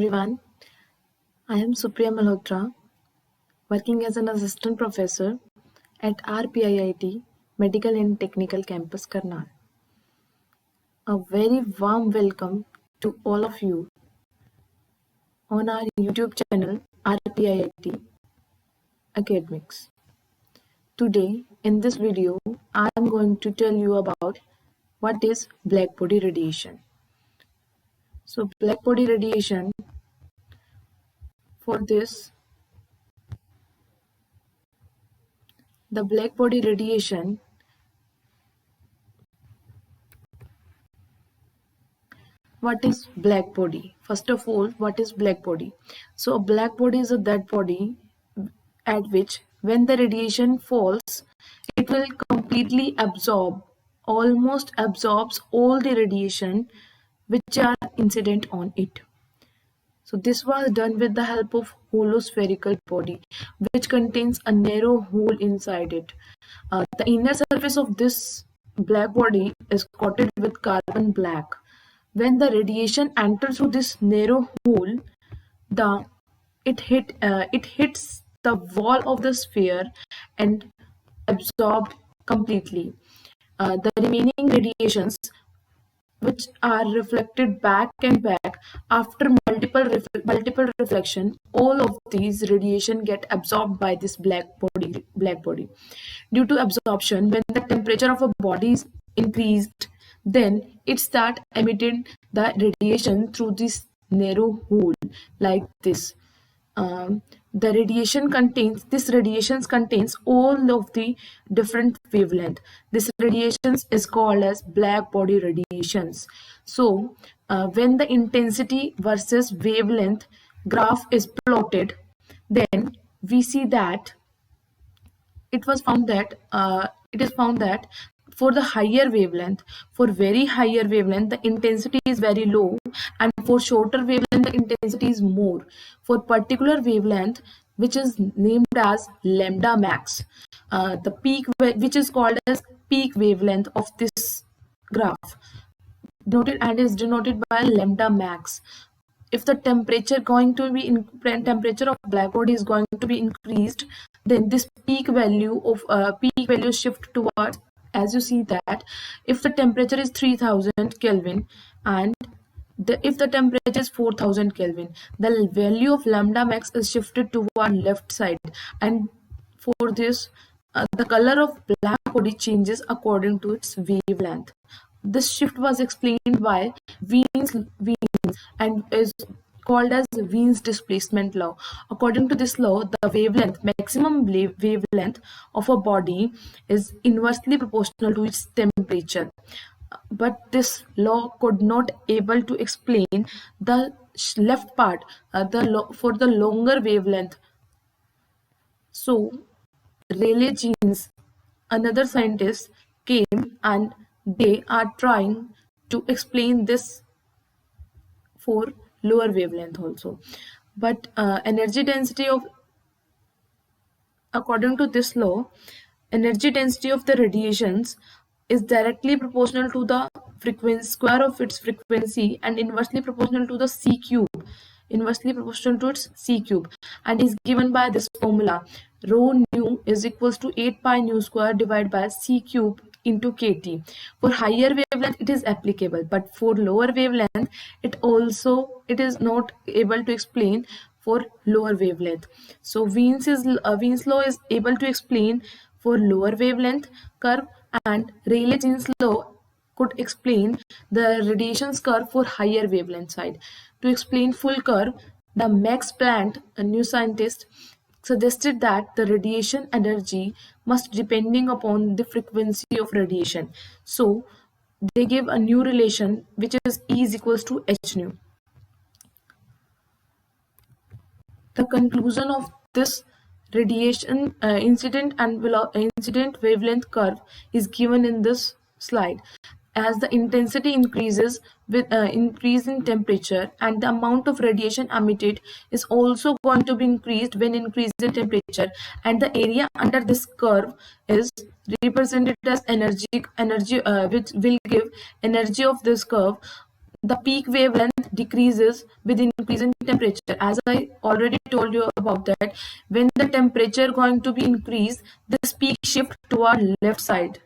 everyone. I am Supriya Malhotra, working as an assistant professor at RPIIT Medical and Technical Campus Karnal. A very warm welcome to all of you on our YouTube channel RPIIT Academics. Today in this video, I am going to tell you about what is black body radiation. So black body radiation, for this, the black body radiation What is black body? First of all, what is black body? So a black body is a dead body at which when the radiation falls, it will completely almost absorbs all the radiation which are incident on it. So this was done with the help of hollow spherical body, which contains a narrow hole inside it. The inner surface of this black body is coated with carbon black. When the radiation enters through this narrow hole, it hits the wall of the sphere and absorbed completely. The remaining radiations, which are reflected back and back after multiple reflection, all of these radiation get absorbed by this black body. Due to absorption, when the temperature of a body is increased, then it start emitting the radiation through this narrow hole like this. The radiations contains all of the different wavelength. This radiations is called as black body radiations. So when the intensity versus wavelength graph is plotted, then we see that it is found that for the higher wavelength, for very higher wavelength, the intensity is very low, and for shorter wavelength, the intensity is more. For particular wavelength, which is named as lambda max, the peak, which is called as peak wavelength of this graph, is denoted by lambda max. If the temperature of black body is going to be increased, then this peak value shift towards, as you see that if the temperature is 3000 Kelvin and if the temperature is 4000 Kelvin, the value of lambda max is shifted toward left side, and for this the color of black body changes according to its wavelength. This shift was explained by Wien's and is called as Wien's displacement law. According to this law, the maximum wavelength of a body is inversely proportional to its temperature. But this law could not able to explain the left part, for the longer wavelength. So Rayleigh Jeans, another scientist, came and they are trying to explain this for lower wavelength also. But according to this law, energy density of the radiations is directly proportional to the square of its frequency and inversely proportional to its C cube, and is given by this formula: rho nu is equals to 8 pi nu square divided by C cube into kT. For higher wavelength it is applicable, but for lower wavelength it is not able to explain for lower wavelength. So Wien's law is able to explain for lower wavelength curve, and Rayleigh-Jean's law could explain the radiations curve for higher wavelength side. To explain full curve, the Max Planck, a new scientist, suggested that the radiation energy must depending upon the frequency of radiation. So they gave a new relation, which is E is equals to h nu. The conclusion of this radiation incident wavelength curve is given in this slide. As the intensity increases with increase in temperature, and the amount of radiation emitted is also going to be increased when increase in temperature, and the area under this curve is represented as energy which will give energy of this curve. The peak wavelength decreases with increase in temperature. As I already told you about that, when the temperature going to be increased, this peak shift toward left side.